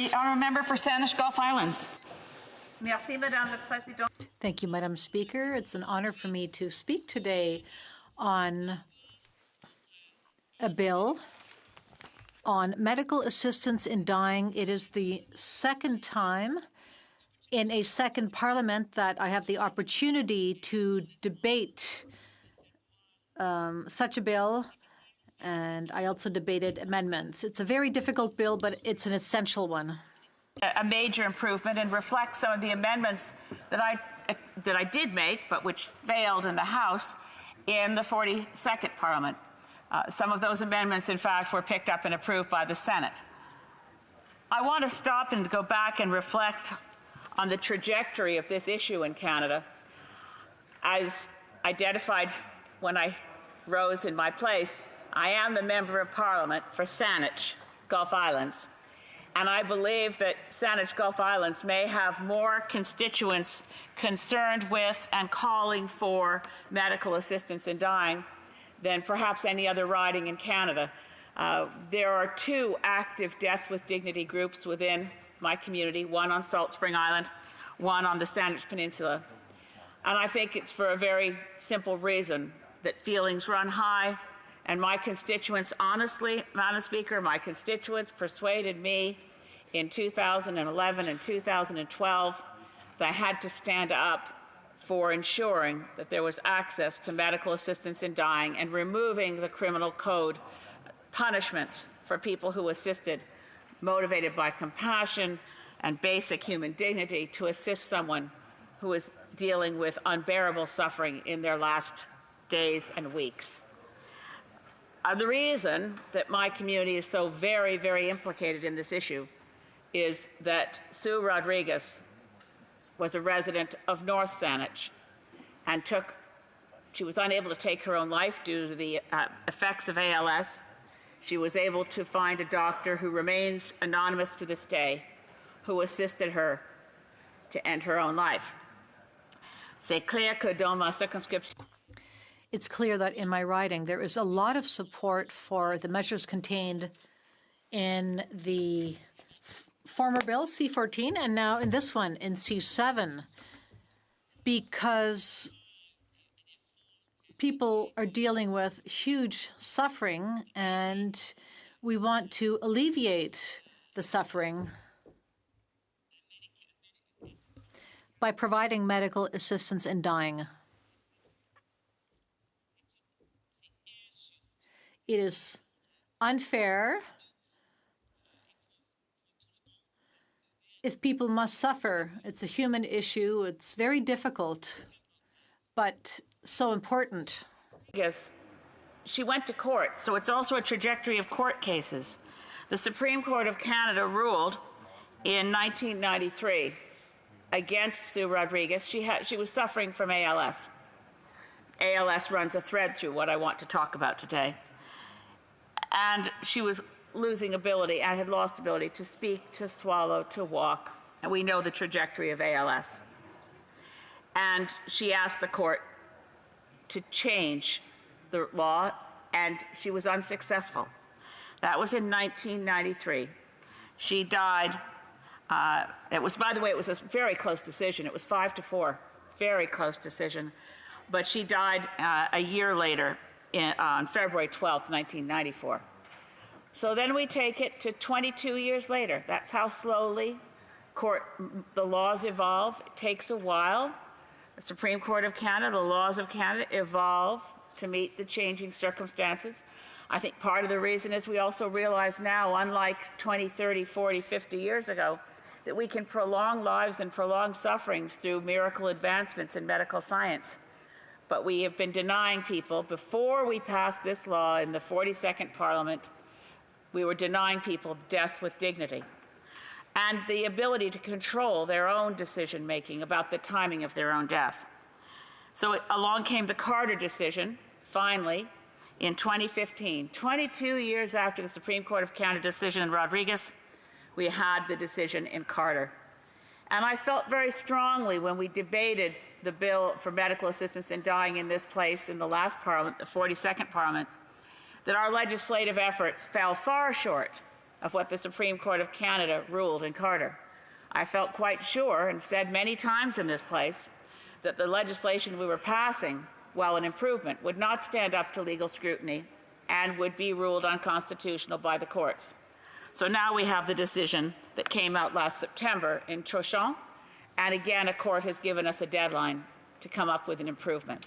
The honourable member for Saanich Gulf Islands. Merci, Madame la Présidente. Thank you, Madam Speaker. It's an honor for me to speak today on a bill on medical assistance in dying. It is the second time in a second parliament that I have the opportunity to debate such a bill, and I also debated amendments. It's a very difficult bill, but it's an essential one. A major improvement and reflects some of the amendments that I did make, but which failed in the House in the 42nd Parliament. Some of those amendments, in fact, were picked up and approved by the Senate. I want to stop and go back and reflect on the trajectory of this issue in Canada. As identified when I rose in my place, I am the Member of Parliament for Saanich Gulf Islands. And I believe that Saanich Gulf Islands may have more constituents concerned with and calling for medical assistance in dying than perhaps any other riding in Canada. There are two active Death with Dignity groups within my community, one on Salt Spring Island, one on the Saanich Peninsula. And I think it's for a very simple reason, that feelings run high. And my constituents, honestly, Madam Speaker, my constituents persuaded me in 2011 and 2012 that I had to stand up for ensuring that there was access to medical assistance in dying and removing the criminal code punishments for people who assisted, motivated by compassion and basic human dignity, to assist someone who is dealing with unbearable suffering in their last days and weeks. The reason that my community is so very, very implicated in this issue is that Sue Rodriguez was a resident of North Saanich and she was unable to take her own life due to the effects of ALS. She was able to find a doctor who remains anonymous to this day, who assisted her to end her own life. C'est clair que dans ma circonscription. It's clear that in my riding there is a lot of support for the measures contained in the former bill, C-14, and now in this one, in C-7, because people are dealing with huge suffering, and we want to alleviate the suffering by providing medical assistance in dying. It is unfair if people must suffer. It's a human issue. It's very difficult, but so important. Yes, she went to court, so it's also a trajectory of court cases. The Supreme Court of Canada ruled in 1993 against Sue Rodriguez. She was suffering from ALS. ALS runs a thread through what I want to talk about today. And she was losing ability and had lost ability to speak, to swallow, to walk. And we know the trajectory of ALS. And she asked the court to change the law, and she was unsuccessful. That was in 1993. She died. It was, by the way, it was a very close decision. It was 5-4, very close decision. But she died a year later, on February 12th, 1994. So then we take it to 22 years later. That's how slowly the laws evolve. It takes a while. The Supreme Court of Canada, the laws of Canada evolve to meet the changing circumstances. I think part of the reason is we also realize now, unlike 20, 30, 40, 50 years ago, that we can prolong lives and prolong sufferings through miracle advancements in medical science. But we have been denying people, before we passed this law in the 42nd Parliament, we were denying people death with dignity and the ability to control their own decision-making about the timing of their own death. So along came the Carter decision, finally, in 2015. 22 years after the Supreme Court of Canada decision in Rodriguez, we had the decision in Carter. And I felt very strongly when we debated the bill for medical assistance in dying in this place in the last Parliament, the 42nd Parliament, that our legislative efforts fell far short of what the Supreme Court of Canada ruled in Carter. I felt quite sure, and said many times in this place, that the legislation we were passing, while an improvement, would not stand up to legal scrutiny and would be ruled unconstitutional by the courts. So now we have the decision that came out last September in Truchon, and again a court has given us a deadline to come up with an improvement.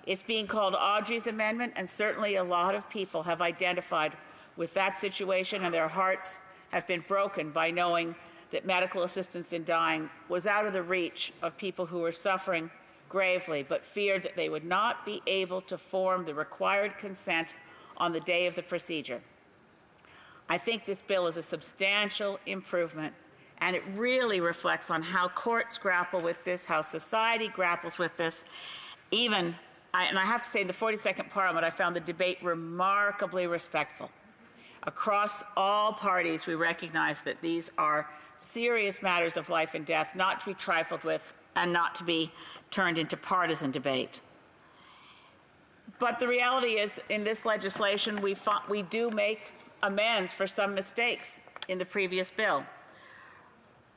It's being called Audrey's Amendment, and certainly a lot of people have identified with that situation, and their hearts have been broken by knowing that medical assistance in dying was out of the reach of people who were suffering gravely, but feared that they would not be able to form the required consent on the day of the procedure. I think this bill is a substantial improvement, and it really reflects on how courts grapple with this, how society grapples with this. And I have to say, in the 42nd Parliament, I found the debate remarkably respectful. Across all parties, we recognize that these are serious matters of life and death, not to be trifled with and not to be turned into partisan debate. But the reality is, in this legislation, we do make amends for some mistakes in the previous bill.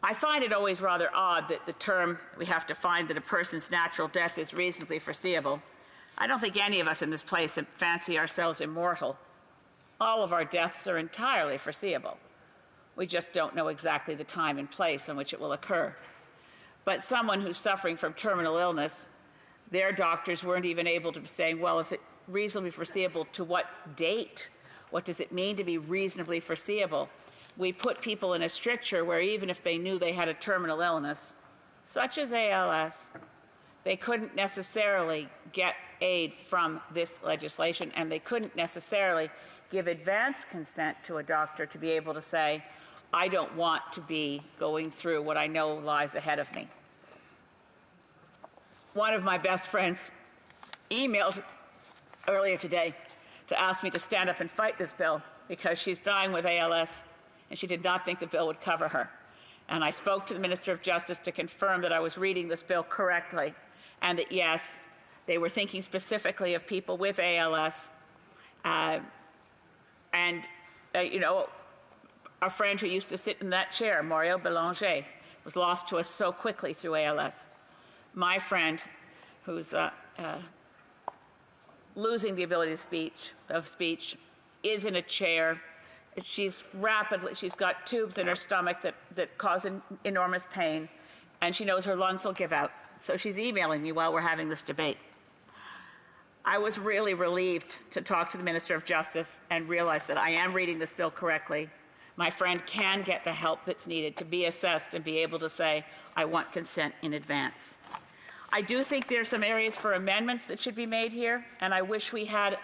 I find it always rather odd that the term, we have to find that a person's natural death is reasonably foreseeable. I don't think any of us in this place fancy ourselves immortal. All of our deaths are entirely foreseeable. We just don't know exactly the time and place in which it will occur. But someone who's suffering from terminal illness, their doctors weren't even able to be saying, well, if it's reasonably foreseeable, to what date? What does it mean to be reasonably foreseeable? We put people in a stricture where even if they knew they had a terminal illness, such as ALS, they couldn't necessarily get aid from this legislation, and they couldn't necessarily give advance consent to a doctor to be able to say, I don't want to be going through what I know lies ahead of me. One of my best friends emailed earlier today to ask me to stand up and fight this bill because she's dying with ALS and she did not think the bill would cover her. And I spoke to the Minister of Justice to confirm that I was reading this bill correctly and that, yes, they were thinking specifically of people with ALS. You know, a friend who used to sit in that chair, Mario Belanger, was lost to us so quickly through ALS. My friend, who's losing the ability of speech, is in a chair. She's got tubes in her stomach that cause enormous pain, and she knows her lungs will give out. So she's emailing me while we're having this debate. I was really relieved to talk to the Minister of Justice and realize that I am reading this bill correctly. My friend can get the help that's needed to be assessed and be able to say, I want consent in advance. I do think there are some areas for amendments that should be made here, and I wish we had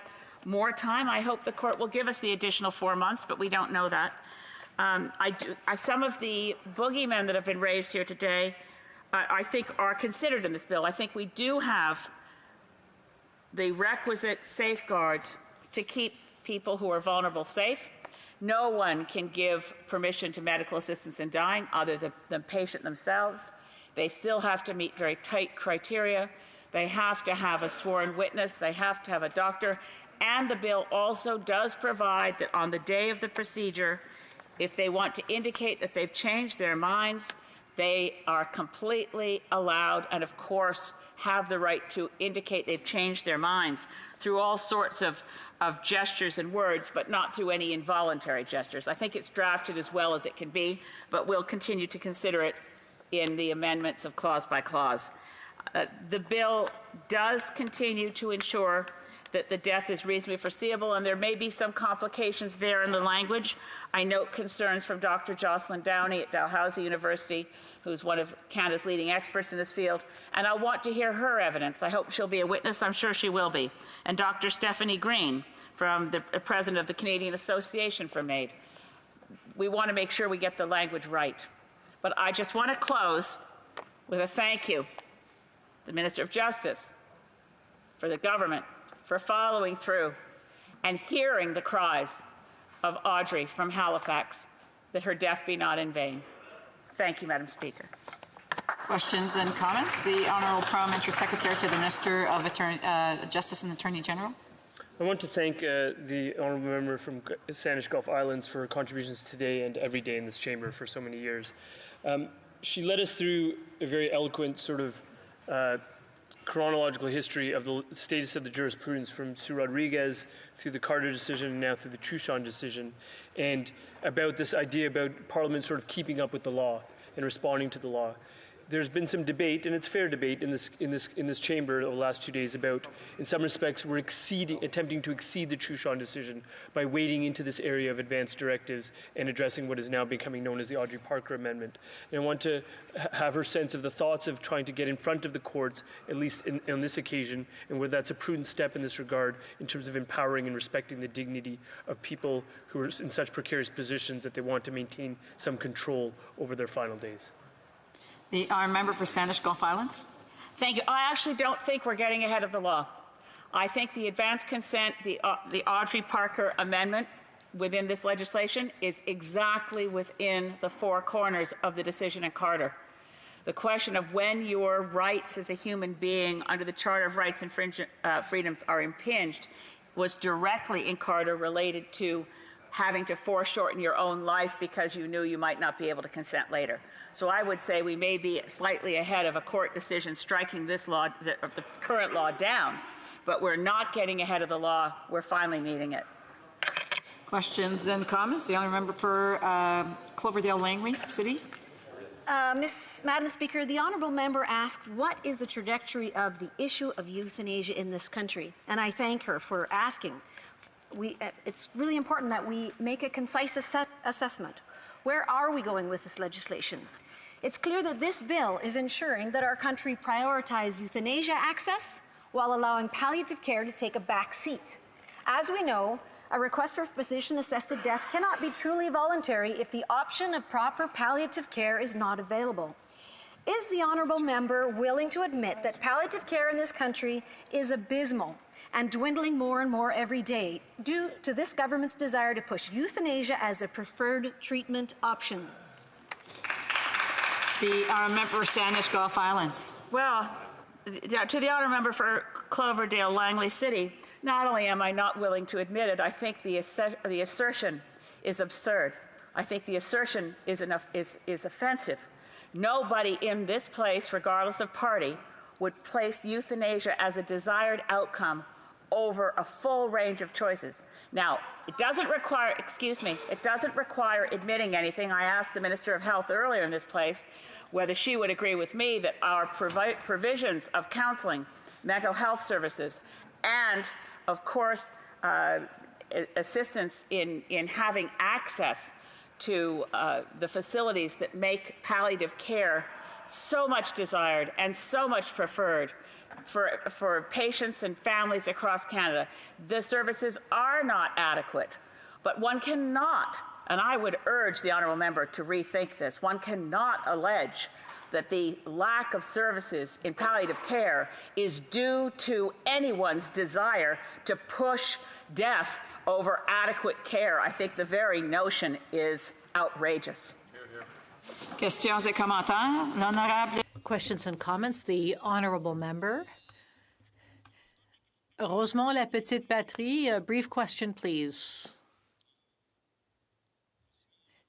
more time. I hope the court will give us the additional 4 months, but we don't know that. Some of the boogeymen that have been raised here today, I think are considered in this bill. I think we do have the requisite safeguards to keep people who are vulnerable safe. No one can give permission to medical assistance in dying other than the patient themselves. They still have to meet very tight criteria. They have to have a sworn witness. They have to have a doctor. And the bill also does provide that on the day of the procedure, if they want to indicate that they've changed their minds, they are completely allowed and, of course, have the right to indicate they've changed their minds through all sorts of gestures and words, but not through any involuntary gestures. I think it's drafted as well as it can be, but we'll continue to consider it in the amendments of clause by clause. The bill does continue to ensure that the death is reasonably foreseeable, and there may be some complications there in the language. I note concerns from Dr. Jocelyn Downey at Dalhousie University, who's one of Canada's leading experts in this field, and I want to hear her evidence. I hope she'll be a witness. I'm sure she will be. And Dr. Stephanie Green, from the president of the Canadian Association for MAID. We want to make sure we get the language right. But I just want to close with a thank you to the Minister of Justice, for the government, for following through and hearing the cries of Audrey from Halifax, that her death be not in vain. Thank you, Madam Speaker. Questions and comments? The Honourable Parliamentary Secretary to the Minister of Justice and Attorney General. I want to thank the honourable member from Sandwich Gulf Islands for her contributions today and every day in this chamber for so many years. She led us through a very eloquent sort of chronological history of the status of the jurisprudence from Sue Rodriguez through the Carter decision and now through the Truchon decision, and about this idea about Parliament sort of keeping up with the law and responding to the law. There's been some debate, and it's fair debate in this chamber over the last 2 days about, in some respects, we're attempting to exceed the Truchon decision by wading into this area of advanced directives and addressing what is now becoming known as the Audrey Parker Amendment. And I want to have her sense of the thoughts of trying to get in front of the courts, at least on this occasion, and whether that's a prudent step in this regard in terms of empowering and respecting the dignity of people who are in such precarious positions that they want to maintain some control over their final days. The honourable member for Sandwich Gulf Islands. Thank you. I actually don't think we're getting ahead of the law. I think the advanced consent, the Audrey Parker Amendment within this legislation is exactly within the four corners of the decision in Carter. The question of when your rights as a human being under the Charter of Rights and Freedoms are impinged was directly in Carter related to having to foreshorten your own life because you knew you might not be able to consent later. So I would say we may be slightly ahead of a court decision striking this law, the current law down, but we're not getting ahead of the law. We're finally meeting it. Questions and comments? The honourable member for Cloverdale Langley City. Madam Speaker, the honourable member asked what is the trajectory of the issue of euthanasia in this country, and I thank her for asking. It's really important that we make a concise assessment. Where are we going with this legislation? It's clear that this bill is ensuring that our country prioritizes euthanasia access while allowing palliative care to take a back seat. As we know, a request for physician-assisted death cannot be truly voluntary if the option of proper palliative care is not available. Is the honourable member willing to admit that palliative care in this country is abysmal and dwindling more and more every day due to this government's desire to push euthanasia as a preferred treatment option? The honourable member for Sandwich Gulf Islands. Well, to the honourable member for Cloverdale Langley City, not only am I not willing to admit it, I think the assertion is absurd. I think the assertion is offensive. Nobody in this place, regardless of party, would place euthanasia as a desired outcome over a full range of choices. Now, it doesn't require admitting anything. I asked the Minister of Health earlier in this place whether she would agree with me that our provisions of counseling, mental health services, and, of course, assistance in having access to the facilities that make palliative care so much desired and so much preferred for patients and families across Canada. The services are not adequate, but one cannot, and I would urge the honourable member to rethink this, one cannot allege that the lack of services in palliative care is due to anyone's desire to push death over adequate care. I think the very notion is outrageous. Questions et commentaires. L'honorable. Questions and comments. The honourable member. Rosemont La Petite Patrie, a brief question, please.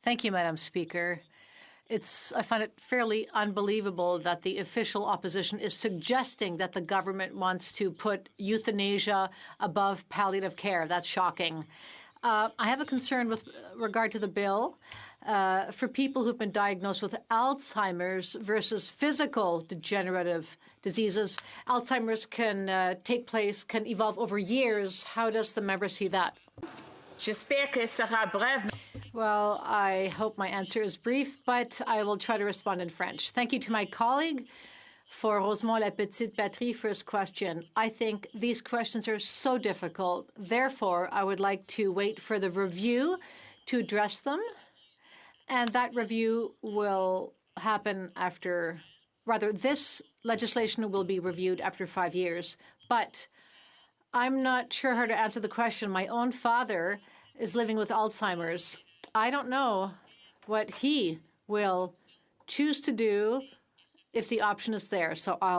Thank you, Madam Speaker. I find it fairly unbelievable that the official opposition is suggesting that the government wants to put euthanasia above palliative care. That's shocking. I have a concern with regard to the bill. For people who've been diagnosed with Alzheimer's versus physical degenerative diseases, Alzheimer's can can evolve over years. How does the member see that? J'espère que sera brève. Well, I hope my answer is brief, but I will try to respond in French. Thank you to my colleague for Rosemont La Petite Patrie first question. I think these questions are so difficult. Therefore, I would like to wait for the review to address them. And that review will happen this legislation will be reviewed after 5 years. But I'm not sure how to answer the question. My own father is living with Alzheimer's. I don't know what he will choose to do if the option is there. So I'll